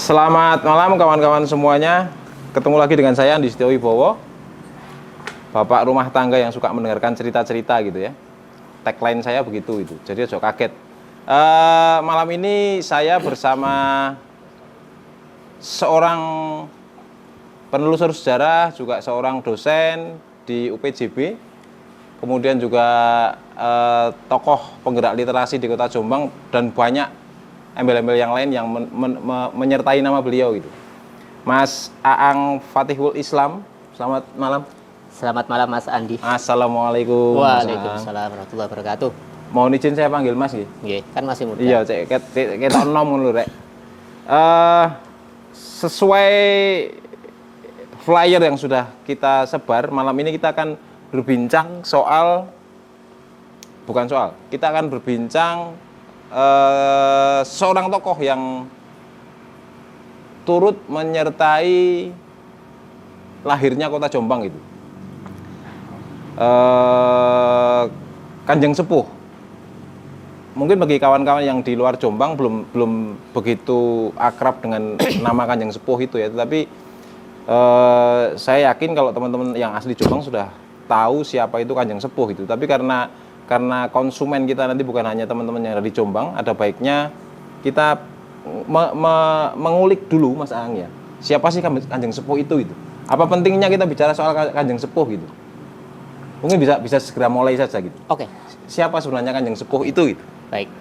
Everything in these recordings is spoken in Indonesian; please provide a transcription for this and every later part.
Selamat malam kawan-kawan semuanya. Ketemu lagi dengan saya Andi Setyo Wibowo, bapak rumah tangga yang suka mendengarkan cerita-cerita gitu ya. Tagline saya begitu itu. Jadi ojo kaget. Malam ini saya bersama seorang penelusur sejarah, juga seorang dosen di UPJB, kemudian juga tokoh penggerak literasi di Kota Jombang, dan banyak embel-embel yang lain yang menyertai nama beliau gitu. Mas Aang Fatihul Islam, selamat malam. Selamat malam Mas Andi. Assalamualaikum. Waalaikumsalam warahmatullahi wabarakatuh. Mohon izin saya panggil Mas nggih. Nggih, kan masih muda. Iya, cek ketok enom ngono rek. Sesuai flyer yang sudah kita sebar, malam ini kita akan berbincang kita akan berbincang seorang tokoh yang turut menyertai lahirnya Kota Jombang itu, Kanjeng Sepuh. Mungkin bagi kawan-kawan yang di luar Jombang belum begitu akrab dengan nama Kanjeng Sepuh itu ya, tetapi saya yakin kalau teman-teman yang asli Jombang sudah tahu siapa itu Kanjeng Sepuh itu. Tapi karena konsumen kita nanti bukan hanya teman-teman yang ada di Jombang, ada baiknya kita mengulik dulu Mas Aang ya. Siapa sih Kanjeng Sepuh itu? Apa pentingnya kita bicara soal Kanjeng Sepuh gitu? Mungkin bisa segera mulai saja gitu. Oke. Siapa sebenarnya Kanjeng Sepuh itu gitu? Baik.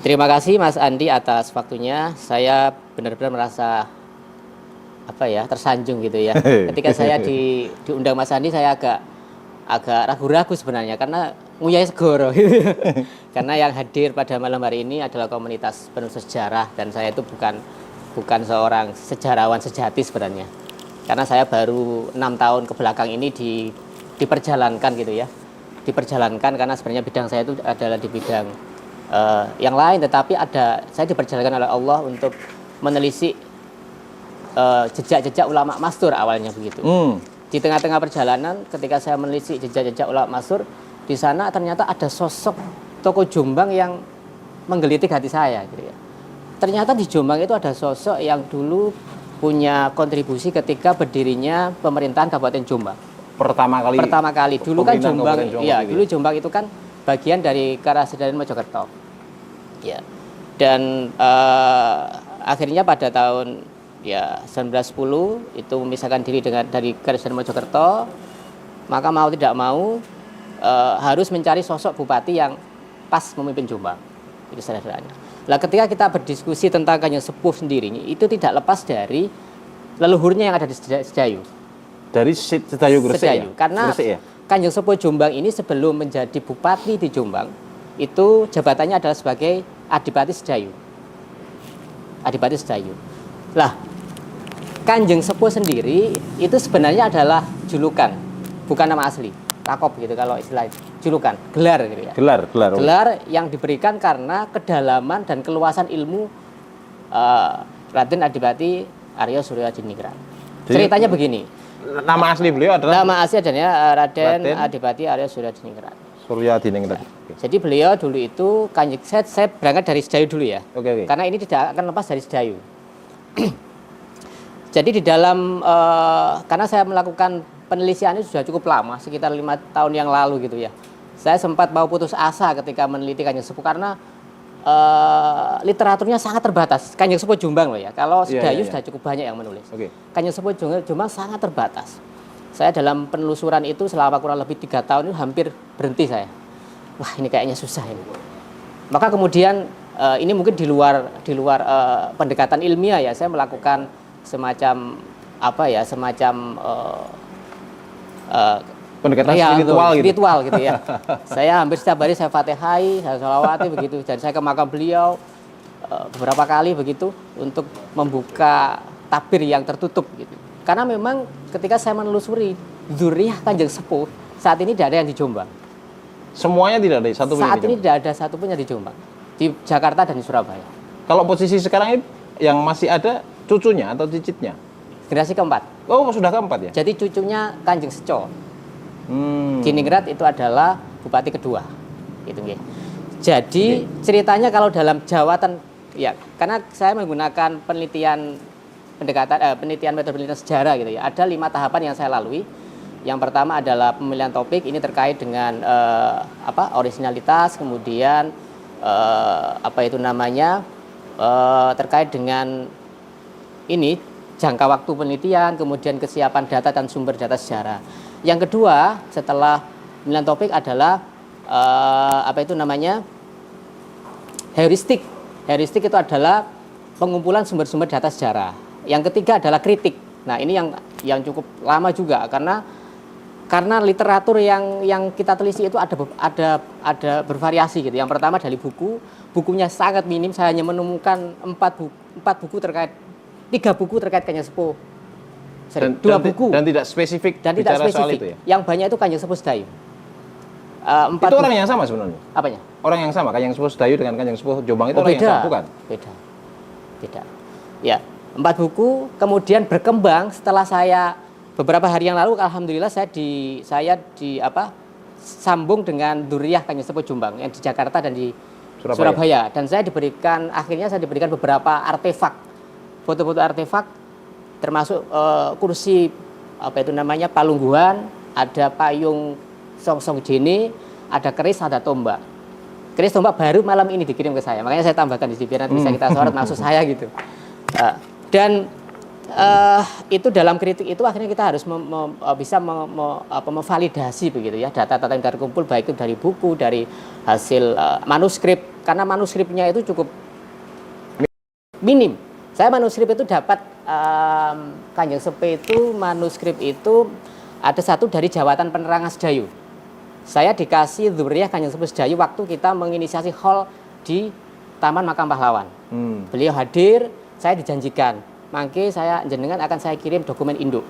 Terima kasih Mas Andi atas waktunya. Saya benar-benar merasa tersanjung gitu ya. Ketika saya diundang Mas Andi, saya agak ragu-ragu sebenarnya karena nguyai segoro. Karena yang hadir pada malam hari ini adalah komunitas penulis sejarah, dan saya itu bukan seorang sejarawan sejati sebenarnya. Karena saya baru 6 tahun ke belakang ini diperjalankan gitu ya. Diperjalankan karena sebenarnya bidang saya itu adalah di bidang yang lain, tetapi saya diperjalankan oleh Allah untuk menelisik jejak-jejak ulama mastur awalnya begitu. Di tengah-tengah perjalanan ketika saya menelisik jejak-jejak ulama mastur, di sana ternyata ada sosok tokoh Jombang yang menggelitik hati saya gitu ya. Ternyata di Jombang itu ada sosok yang dulu punya kontribusi ketika berdirinya pemerintahan Kabupaten Jombang. Pertama kali. Dulu kan Jombang, ya, dulu Jombang itu kan bagian dari Karasidenan Mojokerto. Ya. Dan akhirnya pada tahun 1910 itu memisahkan diri dari Karasidenan Mojokerto. Maka mau tidak mau harus mencari sosok bupati yang pas memimpin Jombang. Itu sederhananya. Nah, ketika kita berdiskusi tentang Kanjeng Sepuh sendiri, itu tidak lepas dari leluhurnya yang ada di Sedayu. Dari Sedayu Gresik ya? Karena Gresik ya? Kanjeng Sepuh Jombang ini sebelum menjadi bupati di Jombang, itu jabatannya adalah sebagai Adipati Sedayu. Adipati Sedayu. Lah, Kanjeng Sepuh sendiri itu sebenarnya adalah julukan, bukan nama asli. Takop gitu kalau istilah julukan, gelar gitu ya. Gelar yang diberikan karena kedalaman dan keluasan ilmu Raden Adipati Arya Surya Diningrat. Ceritanya begini. Nama asli beliau adalah? Nama asli adalah Raden Adipati Arya Surya Diningrat. Surya Diningrat. Jadi beliau dulu itu saya berangkat dari Sedayu dulu ya. Oke. Karena ini tidak akan lepas dari Sedayu. Jadi di dalam karena saya melakukan penelitian ini sudah cukup lama, sekitar 5 tahun yang lalu gitu ya. Saya sempat mau putus asa ketika meneliti Kanjeng Sepuh karena literaturnya sangat terbatas. Kanjeng Sepuh Jombang loh ya. Kalau Sedayu sudah cukup banyak yang menulis. Kanjeng Sepuh Jombang sangat terbatas. Saya dalam penelusuran itu selama kurang lebih 3 tahun itu hampir berhenti saya. Wah, ini kayaknya susah ini. Maka kemudian ini mungkin di luar pendekatan ilmiah ya, saya melakukan semacam pendekatan spiritual gitu ya. Saya hampir setiap hari saya Fatihai, saya sholawati begitu, dan saya ke makam beliau beberapa kali begitu untuk membuka tabir yang tertutup gitu. Karena memang ketika saya menelusuri dzurriyyah Kanjeng Sepuh, saat ini tidak ada yang di Jombang. Semuanya tidak ada satu pun. Saat ini tidak ada satu pun yang di Jombang. Di Jakarta dan di Surabaya. Kalau posisi sekarang ini yang masih ada cucunya atau cicitnya? Generasi keempat. Oh, sudah keempat ya? Jadi cucunya Kanjeng Seco. Diningrat itu adalah bupati kedua. Gitu nggih. Jadi ceritanya kalau dalam Ya, karena saya menggunakan penelitian metode penelitian sejarah gitu ya. Ada 5 tahapan yang saya lalui. Yang pertama adalah pemilihan topik, ini terkait dengan originalitas, kemudian terkait dengan ini jangka waktu penelitian, kemudian kesiapan data dan sumber data sejarah. Yang kedua, setelah pemilihan topik adalah heuristik. Heuristik itu adalah pengumpulan sumber-sumber data sejarah. Yang ketiga adalah kritik. Nah, ini yang cukup lama juga karena literatur yang kita teliti itu ada bervariasi gitu. Yang pertama dari bukunya sangat minim. Saya hanya menemukan 3 buku terkait Kanjeng Sepuh. Dan tidak spesifik soal itu ya. Yang banyak itu Kanjeng Sepuh Sedayu. Itu orang yang sama sebenarnya. Apanya? Orang yang sama, Kanjeng Sepuh Sedayu dengan Kanjeng Sepuh Jombang itu orang yang sama, bukan? Beda. Ya, 4 buku kemudian berkembang setelah saya beberapa hari yang lalu, alhamdulillah saya sambung dengan Duriyah Kanjeng Sepuh Jombang yang di Jakarta dan di Surabaya. Dan akhirnya saya diberikan beberapa artefak, foto-foto artefak, termasuk kursi palungguhan, ada payung Songsong Jene, ada keris, ada tombak. Keris tombak baru malam ini dikirim ke saya, makanya saya tambahkan di sini biar nanti bisa kita sorot maksud saya gitu. Itu dalam kritik itu akhirnya kita harus bisa memvalidasi begitu ya data-data yang terkumpul, baik itu dari buku, dari hasil manuskrip, karena manuskripnya itu cukup minim. Saya manuskrip itu dapat Kanjeng Sepuh itu manuskrip itu ada satu dari Jawatan Penerangan Sedayu. Saya dikasih Dzurriyyah Kanjeng Sepuh Sedayu waktu kita menginisiasi hall di Taman Makam Pahlawan. Beliau hadir, saya dijanjikan, mangke jenengan akan saya kirim dokumen induk.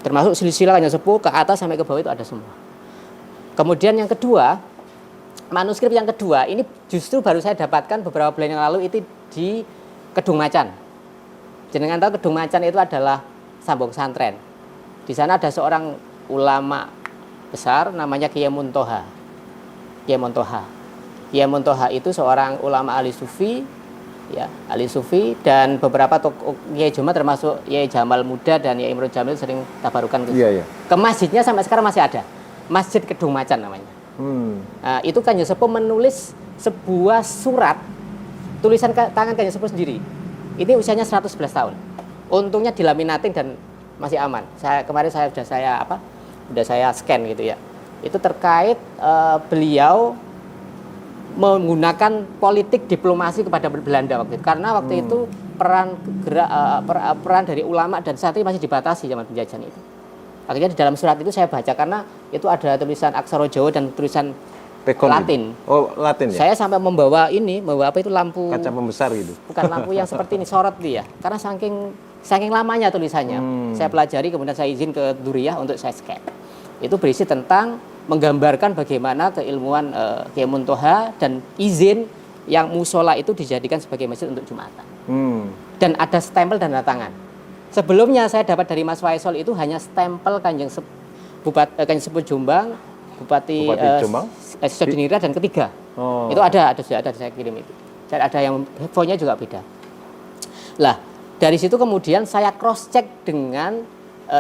Termasuk silsilah Kanjeng Sepuh ke atas sampai ke bawah itu ada semua. Kemudian yang kedua, manuskrip yang kedua ini justru baru saya dapatkan beberapa bulan yang lalu itu di Kedung Macan. Jenengan tahu Kedung Macan itu adalah Sambung Santren. Di sana ada seorang ulama besar namanya Kiai Muntoha. Kiai Muntoha itu seorang ulama ahli sufi, ya, ahli sufi, dan beberapa tokoh Kiai Jumat termasuk Kiai Jamal Muda dan Kiai Imron Jamil sering tabarukan ke masjidnya sampai sekarang masih ada. Masjid Kedung Macan namanya. Nah, itu Kanjeng Sepuh menulis sebuah surat tulisan tangan Kanjeng Sepuh sendiri. Ini usianya 111 tahun. Untungnya dilaminating dan masih aman. Kemarin sudah saya scan gitu ya. Itu terkait beliau menggunakan politik diplomasi kepada Belanda waktu itu. Karena waktu itu peran dari ulama dan santri masih dibatasi zaman penjajahan itu. Akhirnya di dalam surat itu saya baca karena itu ada tulisan aksara Jawa dan tulisan Latin. Oh, Latin ya. Saya sampai membawa lampu kaca pembesar gitu. Bukan lampu yang seperti ini sorot dia. Karena saking lamanya tulisannya. Saya pelajari kemudian saya izin ke Dzurriyyah untuk saya scan. Itu berisi tentang menggambarkan bagaimana keilmuan Kiai Muntoha dan izin yang musola itu dijadikan sebagai masjid untuk Jumatan. Dan ada stempel dan tanda tangan. Sebelumnya saya dapat dari Mas Faisal itu hanya stempel Kanjeng Sepuh Jombang, Bupati Jombang, Sodinira dan ketiga. Itu ada saya kirim itu. Ada yang fontnya juga beda. Lah, dari situ kemudian saya cross check dengan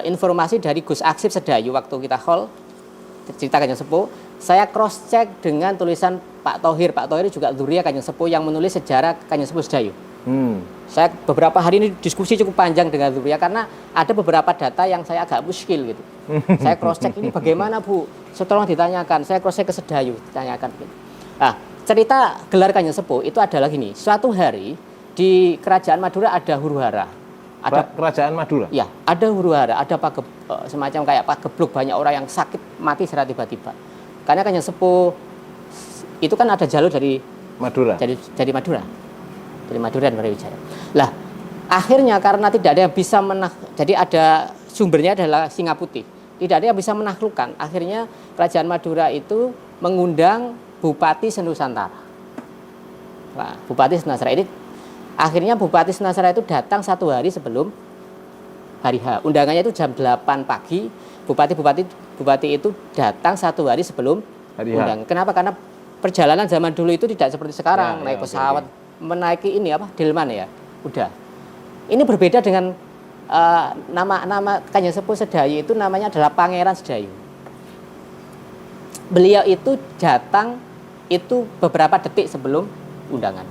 informasi dari Gus Aksip Sedayu waktu kita hall cerita Kanjeng Sepuh. Saya cross check dengan tulisan Pak Thohir. Pak Thohir juga Dzurriyyah Kanjeng Sepuh yang menulis sejarah Kanjeng Sepuh Sedayu. Saya beberapa hari ini diskusi cukup panjang dengan Dzurriyyah karena ada beberapa data yang saya agak muskil gitu. Saya cross check ini bagaimana Bu? Tolong ditanyakan. Saya cross check ke Sedayu, ditanyakan gitu. Nah, cerita gelar Kanjeng Sepuh itu adalah gini. Suatu hari di Kerajaan Madura ada huru-hara. Ada Kerajaan Madura? Ya, ada huru-hara, ada semacam kayak pagebluk, banyak orang yang sakit mati secara tiba-tiba. Karena Kanjeng Sepuh itu kan ada jalur dari Madura. Dari Madura. Dari Madura dan Brawijaya. Lah, akhirnya karena tidak ada yang bisa jadi ada sumbernya adalah Singa Putih. Tidak ada yang bisa menaklukkan. Akhirnya Kerajaan Madura itu mengundang Bupati Senusantara. Nah, Bupati Senusantara ini akhirnya Bupati Senusantara itu datang 1 hari sebelum hari H. Undangannya itu jam 8 pagi. Bupati itu datang 1 hari sebelum hari H. Kenapa? Karena perjalanan zaman dulu itu tidak seperti sekarang, naik pesawat menaiki ini apa Delman ya, udah. Ini berbeda dengan nama Kanjeng Sepuh Sedayu itu namanya adalah Pangeran Sedayu. Beliau itu datang itu beberapa detik sebelum undangan.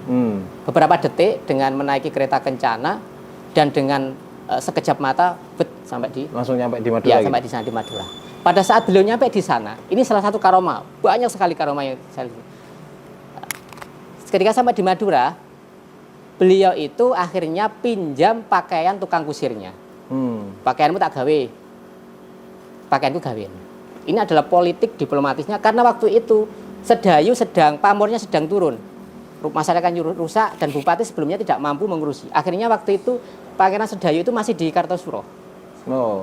Beberapa detik dengan menaiki kereta kencana dan dengan sekejap mata sampai di langsung nyampe di Madura. Ya, sampai di sana di Madura. Pada saat beliau nyampe di sana, ini salah satu karomah. Banyak sekali karomah yang saya lihat. Ketika sampai di Madura, beliau itu akhirnya pinjam pakaian tukang kusirnya. Pakaianmu tak gawe, pakaianku gawein. Ini adalah politik diplomatisnya karena waktu itu Sedayu pamornya sedang turun, masyarakatnya rusak dan bupati sebelumnya tidak mampu mengurusi. Akhirnya waktu itu Pangeran Sedayu itu masih di Kartosuro,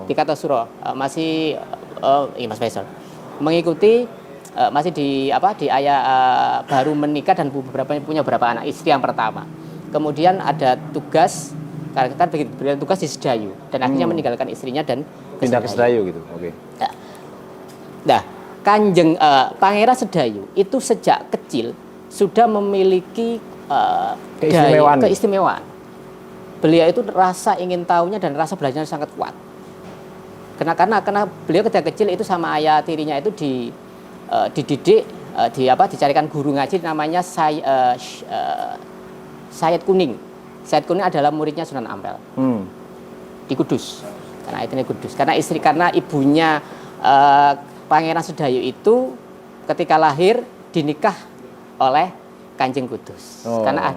di Kartosuro masih Mas Faisal mengikuti. Masih di ayah baru menikah dan punya beberapa anak, istri yang pertama. Kemudian ada tugas kan berikan tugas di Sedayu dan akhirnya meninggalkan istrinya dan pindah ke Sedayu gitu. Oke. Nah, Pangeran Sedayu itu sejak kecil sudah memiliki keistimewaan. Beliau itu rasa ingin tahunya dan rasa belajarnya sangat kuat. Karena beliau ketika kecil itu sama ayah tirinya itu dididik dicarikan guru ngaji namanya Sayyid Kuning. Sayyid Kuning adalah muridnya Sunan Ampel di Kudus. Karena ibunya Pangeran Sedayu itu ketika lahir dinikah oleh Kanjeng Kudus. Karena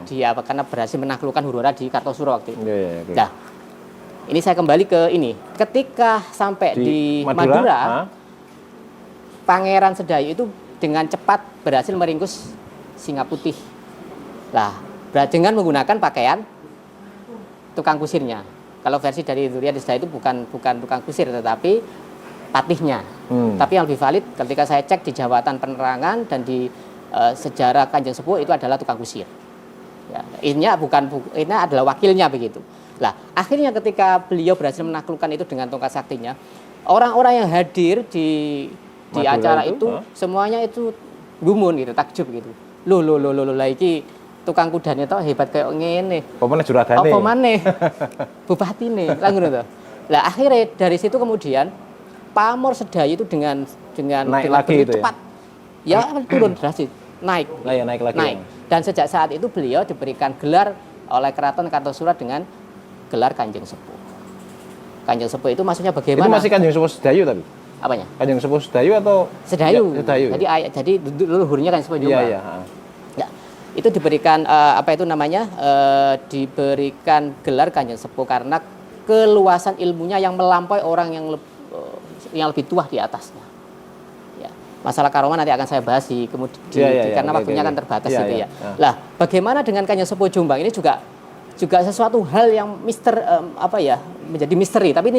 berhasil menaklukkan huru-hara di Kartosuro waktu itu. Nah, ini saya kembali ke ini. Ketika sampai di Madura Pangeran Sedayu itu dengan cepat berhasil meringkus Singa Putih. Lah, dengan menggunakan pakaian tukang kusirnya. Kalau versi dari Durian Sedayu itu bukan tukang kusir tetapi patihnya. Tapi yang lebih valid ketika saya cek di Jawatan Penerangan dan di sejarah Kanjeng Sepuh itu adalah tukang kusir. Ya, ini adalah wakilnya begitu. Lah, akhirnya ketika beliau berhasil menaklukkan itu dengan tongkat saktinya, orang-orang yang hadir di acara itu semuanya itu gumun gitu, takjub gitu. Loh iki tukang kudanya tau hebat kayak ngene. Pomane juragane. Apa maneh? Bupatine. Lah ngono to. Lah akhirnya dari situ kemudian pamor Sedayu itu dengan naik lagi itu cepat. Ya turun drastis, naik. Naik lagi. Dan sejak saat itu beliau diberikan gelar oleh Keraton Kartosuro dengan gelar Kanjeng Sepuh. Kanjeng Sepuh itu maksudnya bagaimana? Itu masih Kanjeng Sepuh Sedayu tapi? Apanya? Kanjeng Sepuh Sedayu atau Sedayu? Ya, Sedayu. Jadi leluhurnya Kanjeng Sepuh Jombang. Iya. Ya, itu diberikan diberikan gelar Kanjeng Sepuh karena keluasan ilmunya yang melampaui orang yang lebih tua di atasnya. Ya, masalah karomah nanti akan saya bahas karena waktunya kan terbatas ya. Lah, bagaimana dengan Kanjeng Sepuh Jombang ini juga sesuatu hal yang menjadi misteri. Tapi ini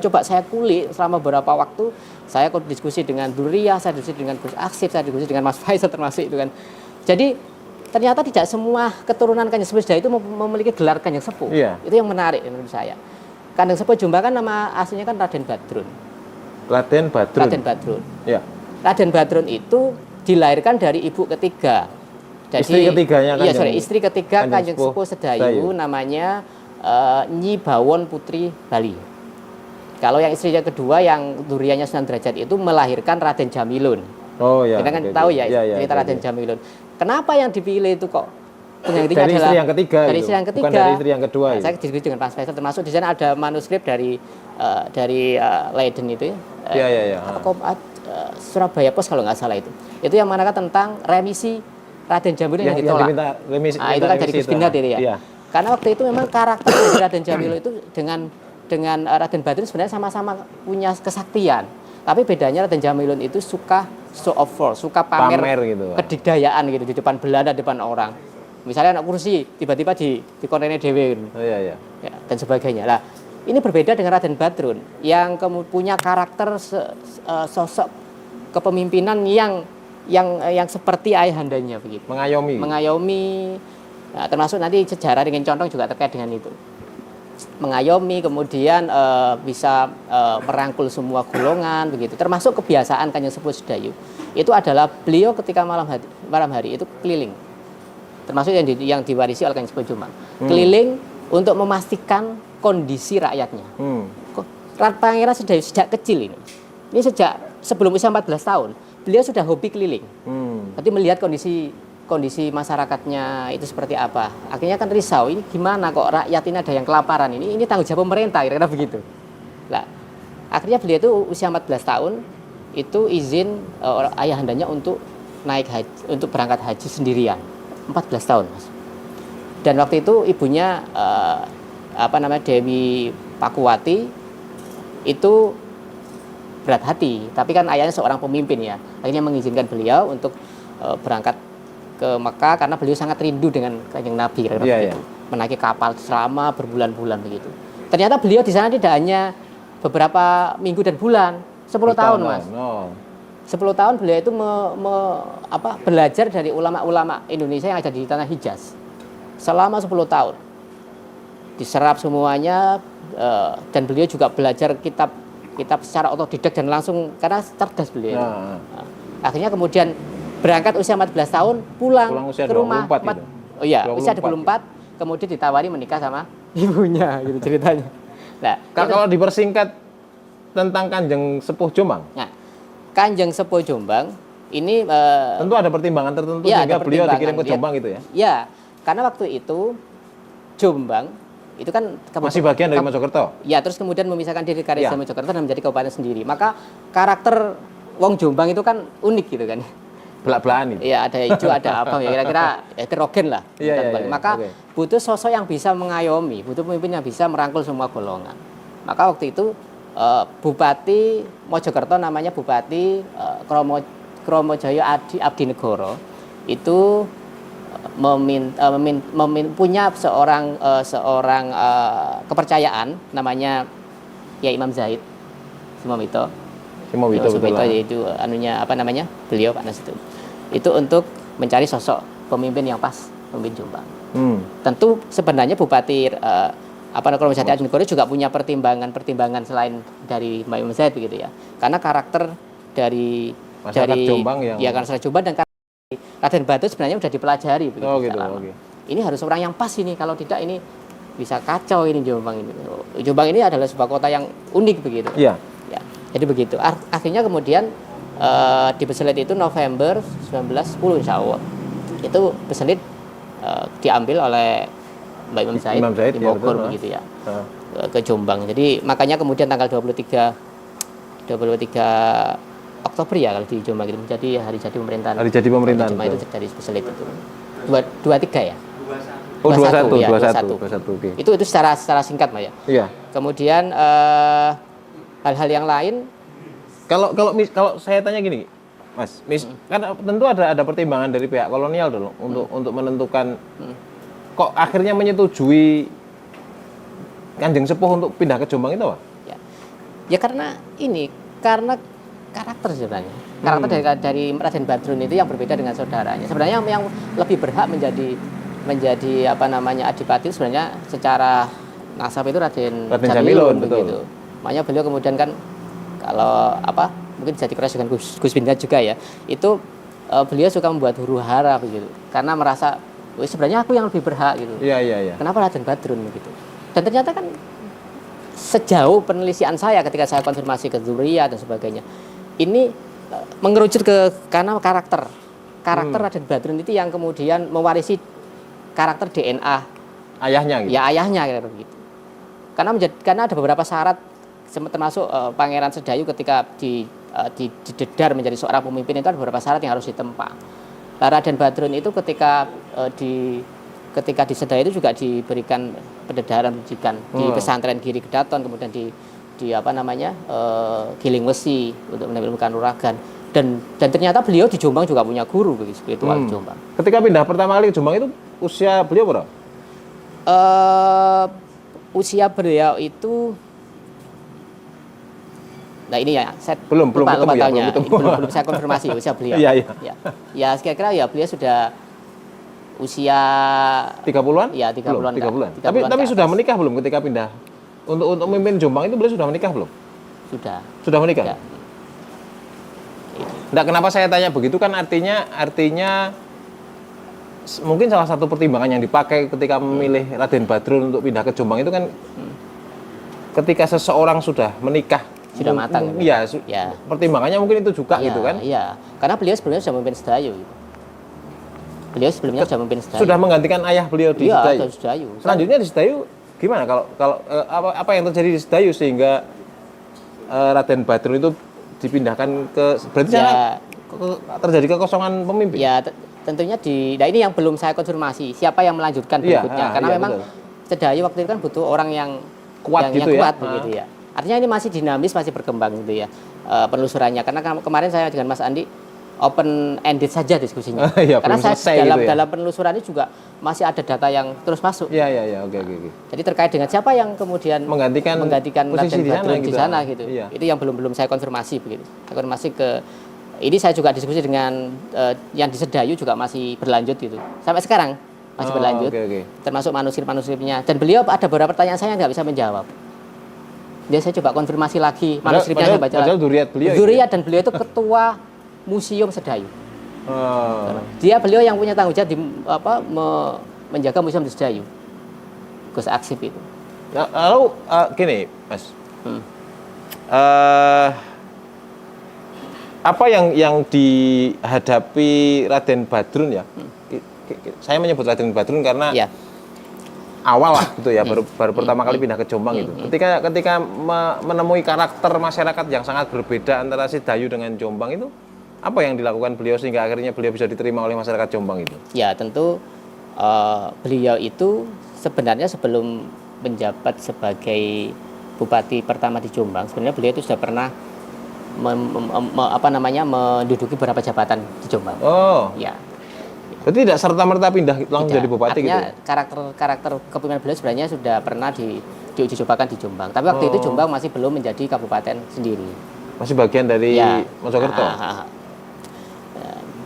coba saya kulik selama beberapa waktu. Saya diskusi dengan Duria, saya diskusi dengan Gus Aksif, saya diskusi dengan Mas Faisal termasuk itu kan. Jadi ternyata tidak semua keturunan Kanjeng Sepuh Sedayu itu memiliki gelar Kanjeng Sepuh. Iya. Itu yang menarik menurut saya. Kanjeng Sepuh Jombang kan nama aslinya kan Raden Badrun. Ya. Raden Badrun itu dilahirkan dari ibu ketiga. Jadi, istri ketiga Kanjeng Sepuh Sedayu namanya Nyi Bawon Putri Bali. Kalau yang istrinya kedua yang duriannya Sunan Derajat itu melahirkan Raden Jamilun. Kita kan tahu ya cerita Raden Jamilun. Kenapa yang dipilih itu kok penggantinya dari istri yang ketiga? Bukan dari istri yang kedua. Nah, saya diskusi dengan Pak Faisal termasuk di sana ada manuskrip dari Leiden itu. Surabaya Pos kalau nggak salah itu. Itu yang manakah tentang remisi Raden Jamilun yang ditolak. Itu kan dari Gus Binat itu ya. Iya. Karena waktu itu memang karakter dari Raden Jamilun itu dengan Raden Badrun sebenarnya sama-sama punya kesaktian. Tapi bedanya Raden Jamilun itu suka show of force, suka pamer gitu, kedikdayaan gitu di depan Belanda, depan orang. Misalnya anak kursi tiba-tiba di kontennya dewe gitu. Ya, dan sebagainya. Lah, ini berbeda dengan Raden Badrun yang punya karakter sosok kepemimpinan yang seperti ayahandanya begitu. Mengayomi. Nah, termasuk nanti sejarah dengan Condong juga terkait dengan itu. Mengayomi, kemudian bisa merangkul semua golongan begitu. Termasuk kebiasaan Kanjeng Sepuh Sedayu. Itu adalah beliau ketika malam hari itu keliling. termasuk yang diwarisi oleh Kanjeng Sepuh Jombang. Keliling untuk memastikan kondisi rakyatnya. Pangeran sejak kecil ini sejak sebelum usia 14 tahun, beliau sudah hobi keliling. Berarti melihat kondisi masyarakatnya itu seperti apa. Akhirnya kan risau, ini gimana kok rakyat ini ada yang kelaparan, ini tanggung jawab pemerintah, kira-kira begitu. Nah, akhirnya beliau itu usia 14 tahun itu izin ayahandanya untuk naik haji, untuk berangkat haji sendirian. 14 tahun, Mas. Dan waktu itu ibunya Dewi Pakuwati itu berat hati, tapi kan ayahnya seorang pemimpin ya. Akhirnya mengizinkan beliau untuk berangkat ke Mekah karena beliau sangat rindu dengan Kanjeng Nabi, menaiki kapal selama berbulan-bulan begitu. Ternyata beliau di sana tidak hanya beberapa minggu dan bulan, 10 tahun, Mas. 10 tahun beliau itu belajar dari ulama-ulama Indonesia yang ada di tanah Hijaz selama 10 tahun. Diserap semuanya, dan beliau juga belajar kitab secara otodidak dan langsung karena cerdas beliau. Akhirnya kemudian berangkat usia 14 tahun, pulang usia ke rumah. 24 Usia 24, kemudian ditawari menikah sama ibunya gitu ceritanya. Nah, kalau dipersingkat tentang Kanjeng Sepuh Jombang. Nah, Kanjeng Sepuh Jombang ini tentu ada pertimbangan tertentu sehingga beliau dikirim ke Jombang itu ya. Ya, karena waktu itu Jombang itu kan masih bagian dari Mojokerto. Ya, terus kemudian memisahkan diri dari Mojokerto dan menjadi kabupaten sendiri. Maka karakter wong Jombang itu kan unik gitu kan. Belak-belakan itu. Iya, ada hijau, ada apa ya kira-kira heterogen lah. Maka butuh sosok yang bisa mengayomi, butuh pemimpin yang bisa merangkul semua golongan. Maka waktu itu Bupati Mojokerto namanya Bupati Kromojaya Abdinegoro itu punya seorang kepercayaan namanya Kiai Imam Zaid Sumomito itu beliau Pak Nas itu untuk mencari sosok pemimpin yang pas, pemimpin Jombang. Tentu sebenarnya Bupati Kromojaya Abdinegoro juga punya pertimbangan selain dari Mbak Imam Zaid begitu ya, karena karakter dari Jombang karakter Jombang dan Raden Batu sebenarnya sudah dipelajari begitu. Ini harus orang yang pas ini, kalau tidak ini bisa kacau ini Jombang ini. Jombang ini adalah sebuah kota yang unik begitu. Iya. Ya, jadi begitu. Akhirnya kemudian di Beselit itu November 1910 insya Allah itu Beselit diambil oleh Mbak Imam Zaid di Bogor begitu ya, ke Jombang. Jadi makanya kemudian tanggal 23 Oktober ya kalau di Jombang itu menjadi hari jadi pemerintahan. Hari jadi pemerintahan. Jombang itu dari Beselit itu. 23 ya? 21. Okay. Itu secara singkat Mbak ya. Iya. Kemudian hal-hal yang lain. Kalau saya tanya gini, Mas, kan tentu ada pertimbangan dari pihak kolonial dulu untuk menentukan kok akhirnya menyetujui Kanjeng Sepuh untuk pindah ke Jombang itu apa? Ya karena karakter sebenarnya. Karakter dari Raden Badrun itu yang berbeda dengan saudaranya. Sebenarnya yang lebih berhak menjadi adipati sebenarnya secara nasab itu Raden Jamilun begitu. Makanya beliau kemudian kan kalau mungkin jadi keras dengan Gus Binda juga ya. Itu beliau suka membuat huru-hara begitu. Karena merasa sebenarnya aku yang lebih berhak gitu. Iya. Kenapa Raden Badrun begitu? Dan ternyata kan sejauh penelitian saya ketika saya konfirmasi ke Zuriyah dan sebagainya, ini mengerucut karena karakter Raden Badrun itu yang kemudian mewarisi karakter DNA ayahnya gitu. Ya ayahnya gitu. Karena ada beberapa syarat termasuk Pangeran Sedayu ketika didedar menjadi seorang pemimpin itu ada beberapa syarat yang harus ditempa. Raden Badrun itu ketika di Sedayu itu juga diberikan pendedaran pendidikan di pesantren Giri Kedaton, kemudian di Giling Wesi untuk menambil kanuragan dan ternyata beliau di Jombang juga punya guru begitu spiritual di Jombang. Ketika pindah pertama kali ke Jombang itu usia beliau berapa? Usia beliau itu ini ya saya belum saya konfirmasi usia beliau. Iya. Ya kira-kira ya beliau sudah usia 30-an? Ya, 30-an. Tapi sudah menikah belum ketika pindah? Untuk memimpin Jombang itu beliau sudah menikah belum? Sudah menikah? Ya. Nah, kenapa saya tanya begitu kan artinya mungkin salah satu pertimbangan yang dipakai ketika memilih Raden Badrun untuk pindah ke Jombang itu kan ketika seseorang sudah menikah Sudah matang, iya, ya. pertimbangannya mungkin itu juga gitu kan. Iya, karena beliau sebelumnya sudah memimpin Sedayu. Gitu. Beliau sebelumnya sudah memimpin Sedayu. Sudah menggantikan ayah beliau di Sedayu. Iya, Sedayu. Selanjutnya di Sedayu gimana kalau apa yang terjadi di Sedayu sehingga Raden Badrun itu dipindahkan ke berarti sana terjadi kekosongan pemimpin? Ya, tentunya nah ini yang belum saya konfirmasi siapa yang melanjutkan berikutnya karena memang betul. Sedayu waktu itu kan butuh orang yang kuat yang gitu kuat ya. Begitu ya. Artinya ini masih dinamis, masih berkembang gitu ya penelusurannya. Karena kemarin saya dengan Mas Andi open ended saja diskusinya. Ya, karena saya gitu ya. dalam penelusuran ini juga masih ada data yang terus masuk. Iya, oke. Jadi terkait dengan siapa yang kemudian menggantikan Raden Badrun di sana gitu. Iya. Itu yang belum saya konfirmasi begitu. Saya konfirmasi ke ini saya juga diskusi dengan yang di Sedayu juga masih berlanjut gitu. Sampai sekarang masih berlanjut. Okay. Termasuk manuskrip-manuskripnya. Dan beliau ada beberapa pertanyaan saya yang nggak bisa menjawab. Dia saya coba konfirmasi lagi manuskripnya saya baca. Padahal Duriat beliau. Duriat dan beliau itu ketua Museum Sedayu. Beliau yang punya tanggung jawab di menjaga museum di Sedayu. Gus Aksip itu. Nah, lalu gini, Mas. Apa yang dihadapi Raden Badrun ya? Saya menyebut Raden Badrun karena awal lah gitu ya, baru pertama kali pindah ke Jombang itu. Ketika menemui karakter masyarakat yang sangat berbeda antara Sedayu dengan Jombang itu, apa yang dilakukan beliau sehingga akhirnya beliau bisa diterima oleh masyarakat Jombang itu? Ya tentu beliau itu sebenarnya sebelum menjabat sebagai bupati pertama di Jombang, sebenarnya beliau itu sudah pernah menduduki beberapa jabatan di Jombang. Oh. Ya. Berarti tidak serta-merta pindah langsung jadi bupati gitu? Karakter kepemimpinan beliau sebenarnya sudah pernah diuji cobakan di Jombang. Tapi waktu itu Jombang masih belum menjadi kabupaten sendiri. Masih bagian dari Mojokerto?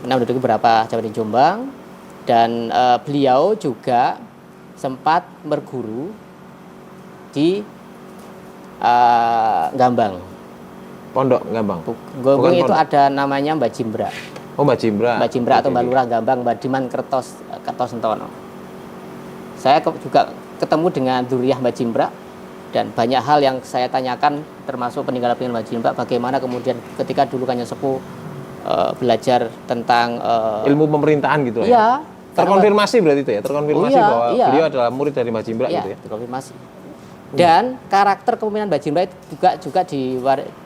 Pernah menduduki beberapa jabatan di Jombang. Dan beliau juga sempat berguru di Gambang. Pondok Gambang? Gambang itu ada namanya Mbak Jimbra. Oh, Mbak Jimbra. Mbak Jimbra atau Mbak Lurah Gambang, Mbak Diman Kertosentono. Saya juga ketemu dengan Duriah Mbak Jimbra dan banyak hal yang saya tanyakan termasuk peninggalan Mbak Jimbra, bagaimana kemudian ketika dulu Kanjeng Sepuh belajar tentang ilmu pemerintahan gitu ya. Iya. Terkonfirmasi berarti itu ya, terkonfirmasi bahwa beliau adalah murid dari Mbak Jimbra gitu ya. Terkonfirmasi. Dan karakter kepemimpinan Mbak Jimbra itu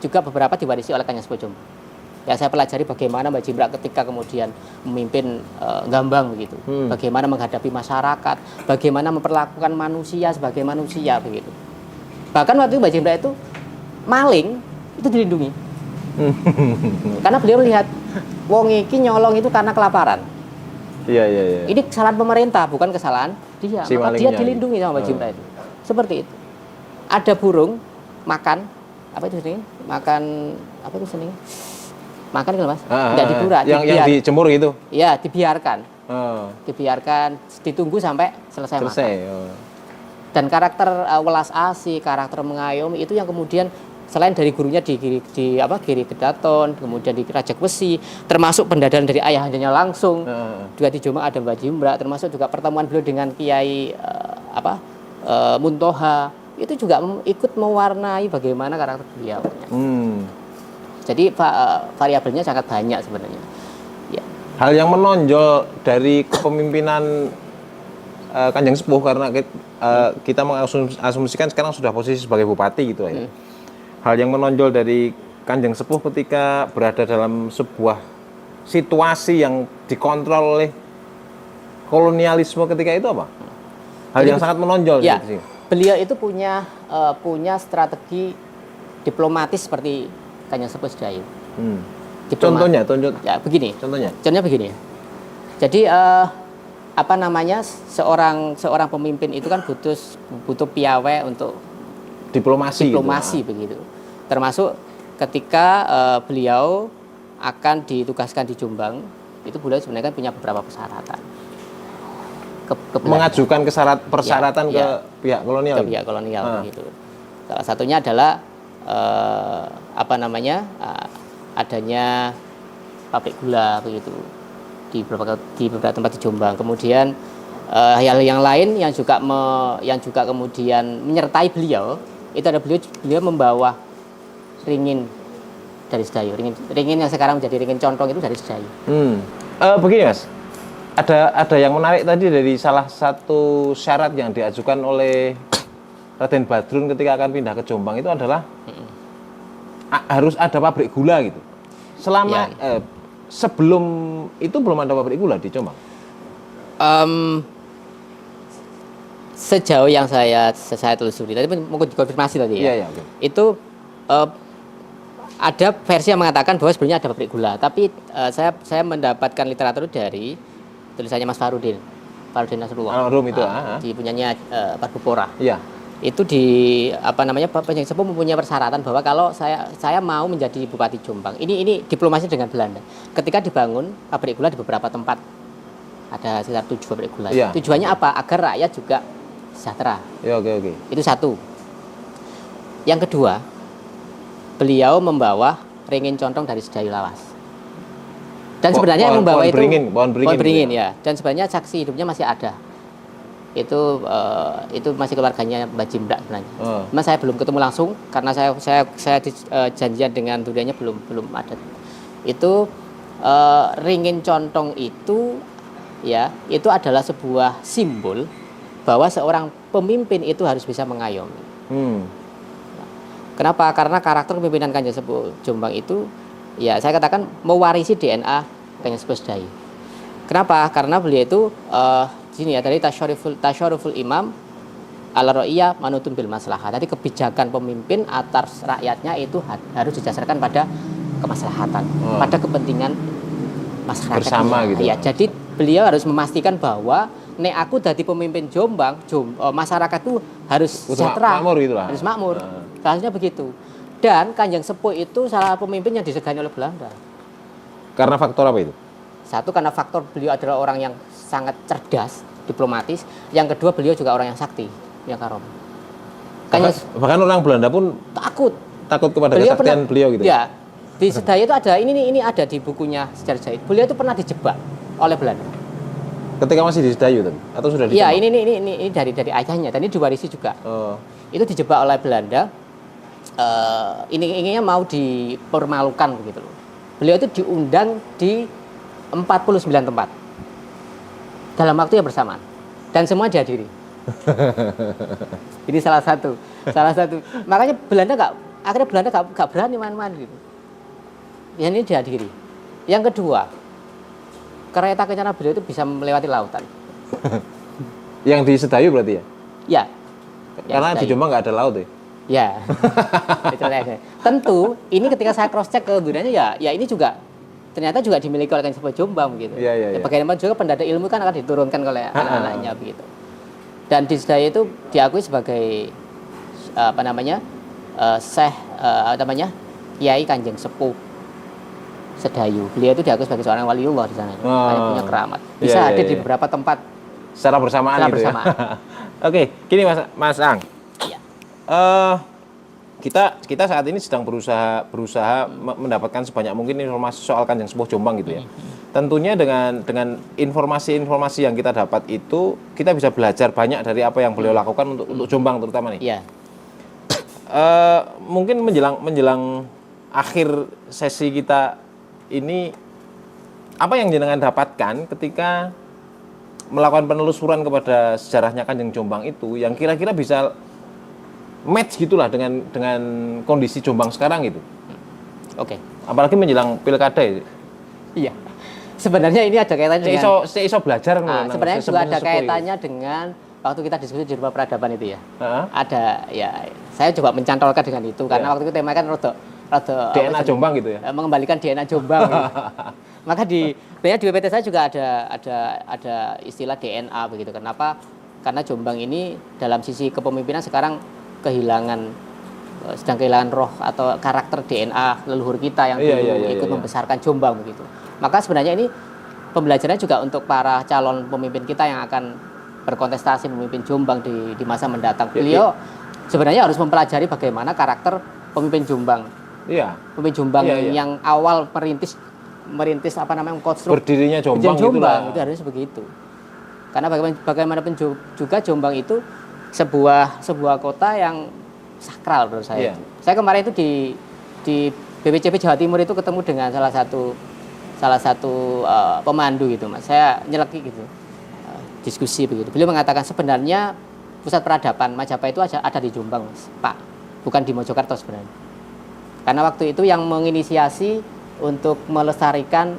juga beberapa diwarisi oleh Kanjeng Sepuh Jombang. Ya saya pelajari bagaimana Mbak Jimbra ketika kemudian memimpin Gambang begitu. Bagaimana menghadapi masyarakat, bagaimana memperlakukan manusia sebagai manusia begitu. Bahkan waktu itu Mbak Jimbra itu maling itu dilindungi. Karena beliau melihat wong iki nyolong itu karena kelaparan. Iya. Ini kesalahan pemerintah, bukan kesalahan dia. Maka dia dilindungi sama Mbak Jimbra itu. Seperti itu. Ada burung makan apa itu sini? Makan apa itu sini? Makan kalau Mas, tidak dibura, yang dijemur gitu? Iya, dibiarkan. Dibiarkan, ditunggu sampai selesai makan. Dan karakter welas asih, karakter mengayomi itu yang kemudian selain dari gurunya di Giri Gedaton, kemudian di Rajak Wesi, termasuk pendadaran dari ayahandanya langsung. Juga di Jombang ada Mbak Jimbra, termasuk juga pertemuan beliau dengan Kiai Muntoha, itu juga ikut mewarnai bagaimana karakter beliau. Jadi variabelnya sangat banyak sebenarnya. Ya. Hal yang menonjol dari kepemimpinan Kanjeng Sepuh karena kita mengasumsikan sekarang sudah posisi sebagai bupati gitu ya. Hal yang menonjol dari Kanjeng Sepuh ketika berada dalam sebuah situasi yang dikontrol oleh kolonialisme ketika itu apa? Hal yang sangat menonjol. Ya, beliau itu punya strategi diplomatis seperti Kanjeng Sepuh Sedayu. Contohnya. Ya begini. Contohnya begini. Jadi seorang pemimpin itu kan butuh piawai untuk diplomasi gitu. Begitu. Termasuk ketika beliau akan ditugaskan di Jombang, itu beliau sebenarnya kan punya beberapa persyaratan. Mengajukan persyaratan ke pihak kolonial. Ke pihak kolonial gitu. Salah satunya adalah adanya pabrik gula begitu. di beberapa tempat di Jombang. Kemudian hal yang lain yang juga kemudian menyertai beliau itu ada beliau membawa ringin dari Sedayu. Ringin yang sekarang menjadi ringin contong itu dari Sedayu. Begini Mas, ada yang menarik tadi dari salah satu syarat yang diajukan oleh Raden Badrun ketika akan pindah ke Jombang itu adalah harus ada pabrik gula gitu. Selama sebelum itu belum ada pabrik gula di Jombang. Sejauh yang saya telusuri tadi mungkin dikonfirmasi tadi ya. Iya, okay. Itu ada versi yang mengatakan bahwa sebenarnya ada pabrik gula, tapi saya mendapatkan literatur dari tulisannya Mas Farudin Nasrullah. Itu di punyanya Parbupora. Iya. Itu Kanjeng Sepuh mempunyai persyaratan bahwa kalau saya mau menjadi Bupati Jombang. Ini diplomasi dengan Belanda. Ketika dibangun pabrik gula di beberapa tempat. Ada sekitar 7 pabrik gula. Iya. Tujuannya apa? Agar rakyat juga sejahtera. Ya, oke. Itu satu. Yang kedua, beliau membawa ringin contong dari Sedayu Lawas. Dan sebenarnya yang membawa pohon beringin ya. Dan sebenarnya saksi hidupnya masih ada. Itu masih keluarganya Mbak Jimdak sebenarnya. Cuma saya belum ketemu langsung karena saya janjian dengan duriannya belum ada. Itu ringin contong itu ya, itu adalah sebuah simbol bahwa seorang pemimpin itu harus bisa mengayomi. Kenapa? Karena karakter kepemimpinan Kanjeng Sepuh Jombang itu ya saya katakan mewarisi DNA Kanjeng Sepuh Sedayu. Kenapa? Karena beliau itu sini ya dari tasyaruful imam ala ra'iyah manutun bil maslahah. Tadi kebijakan pemimpin atas rakyatnya itu harus didasarkan pada kemaslahatan, pada kepentingan masyarakat bersama gitu. Ya, jadi beliau harus memastikan bahwa nek aku jadi pemimpin Jombang, masyarakat itu harus sejahtera, harus makmur. Seharusnya begitu. Dan Kanjeng Sepuh itu salah pemimpin yang disegani oleh Belanda. Karena faktor apa itu? Satu, karena faktor beliau adalah orang yang sangat cerdas, diplomatis. Yang kedua, beliau juga orang yang sakti, yang karom. Bahkan orang Belanda pun takut kepada kesaktian beliau gitu. Ya, di Sedayu itu ada ini ada di bukunya Sejarah Sedayu. Beliau itu pernah dijebak oleh Belanda. Ketika masih di Sedayu atau sudah di? Iya, ini dari ayahnya dan ini diwarisi juga. Itu dijebak oleh Belanda. Inginnya mau dipermalukan begitu loh. Beliau itu diundang di 49 tempat dalam waktu yang bersamaan dan semua dihadiri. Ini salah satu. Makanya akhirnya Belanda nggak berani main-main gitu. Yang ini dihadiri. Yang kedua, kereta kencana beliau itu bisa melewati lautan. Yang di Sedayu berarti ya? Ya. Karena di Jombang nggak ada laut ya? Ya. Tentu ini ketika saya cross check ke duriannya ya ini juga ternyata juga dimiliki oleh Kanjeng Sepuh Jombang begitu. Ya. Bagaimana juga pendada ilmu kan akan diturunkan oleh anak-anaknya begitu. Dan di Sedayu itu diakui sebagai Kiai Kanjeng Sepuh Sedayu. Beliau itu diakui sebagai seorang waliullah di sana. Punya keramat. Bisa hadir di beberapa tempat secara bersamaan gitu ya. Oke, gini Mas Ang. Kita saat ini sedang berusaha mendapatkan sebanyak mungkin informasi soal Kanjeng Sepuh Jombang gitu ya. Tentunya dengan informasi-informasi yang kita dapat itu kita bisa belajar banyak dari apa yang beliau lakukan untuk Jombang terutama nih. Iya. Mungkin menjelang akhir sesi kita ini apa yang jenengan dapatkan ketika melakukan penelusuran kepada sejarahnya Kanjeng Jombang itu yang kira-kira bisa match gitulah dengan kondisi Jombang sekarang gitu. Oke. Apalagi menjelang pilkada ya. Iya. Sebenarnya ini ada kaitannya dengan iso belajar sebenarnya juga ada kaitannya dengan waktu kita diskusi di rumah peradaban itu ya. Ada ya, saya coba mencantolkan dengan itu karena waktu itu tema kan rada DNA Jombang gitu ya. Mengembalikan DNA Jombang. Gitu. Maka di WPT saya juga ada istilah DNA begitu. Kenapa? Karena Jombang ini dalam sisi kepemimpinan sekarang sedang kehilangan roh atau karakter DNA leluhur kita yang ikut membesarkan Jombang begitu. Maka sebenarnya ini pembelajarannya juga untuk para calon pemimpin kita yang akan berkontestasi memimpin Jombang di masa mendatang. Beliau sebenarnya harus mempelajari bagaimana karakter pemimpin Jombang. Pemimpin Jombang yang awal merintis merintis apa namanya konstruk Berdirinya Jombang itulah. itu harus begitu. Karena bagaimanapun juga Jombang itu sebuah kota yang sakral menurut saya. Iya. Saya kemarin itu di BPCP Jawa Timur itu ketemu dengan salah satu pemandu gitu, Mas. Saya nyeleki gitu. Diskusi begitu. Beliau mengatakan sebenarnya pusat peradaban Majapahit itu ada di Jombang, Mas, Pak. Bukan di Mojokerto sebenarnya. Karena waktu itu yang menginisiasi untuk melestarikan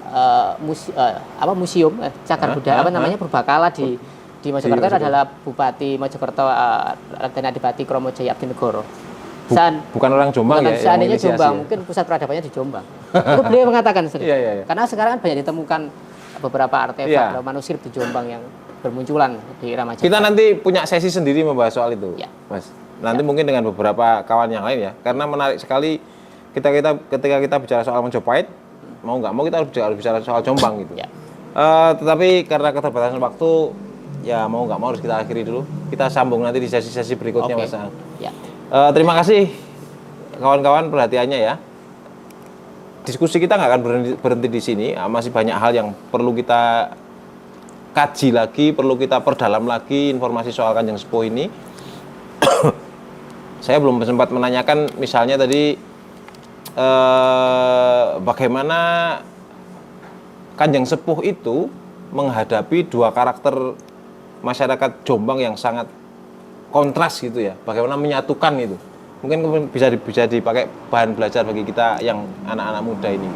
museum cagar budaya Purbakala di Mojokerto adalah Bupati Mojokerto Raden Adipati Kromo Jaya Abdinegoro. Bukan orang Jombang ya. Seandainya Jombang, mungkin pusat peradabannya di Jombang. Itu beliau mengatakan sendiri. Iya. Karena sekarang kan banyak ditemukan beberapa artefak manuskrip di Jombang yang bermunculan di era Majapahit. Kita nanti punya sesi sendiri membahas soal itu, ya. Mas. Nanti mungkin dengan beberapa kawan yang lain ya, karena menarik sekali ketika kita bicara soal Majapahit, mau nggak mau kita harus bicara soal Jombang gitu. Ya. Tetapi karena keterbatasan waktu, ya mau nggak mau harus kita akhiri dulu. Kita sambung nanti di sesi-sesi berikutnya, Mas. Ya. Terima kasih kawan-kawan perhatiannya ya. Diskusi kita nggak akan berhenti di sini. Masih banyak hal yang perlu kita kaji lagi, perlu kita perdalam lagi informasi soal Kanjeng Sepuh ini. Saya belum sempat menanyakan misalnya tadi bagaimana Kanjeng Sepuh itu menghadapi dua karakter masyarakat Jombang yang sangat kontras gitu ya. Bagaimana menyatukan itu. Mungkin bisa dipakai bahan belajar bagi kita yang anak-anak muda ini.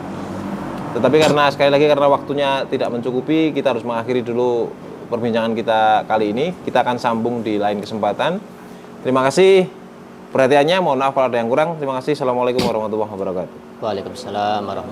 Tetapi sekali lagi karena waktunya tidak mencukupi, kita harus mengakhiri dulu perbincangan kita kali ini. Kita akan sambung di lain kesempatan. Terima kasih perhatiannya. Mohon maaf kalau ada yang kurang. Terima kasih. Assalamualaikum warahmatullahi wabarakatuh. Waalaikumsalam warahmatullahi wabarakatuh.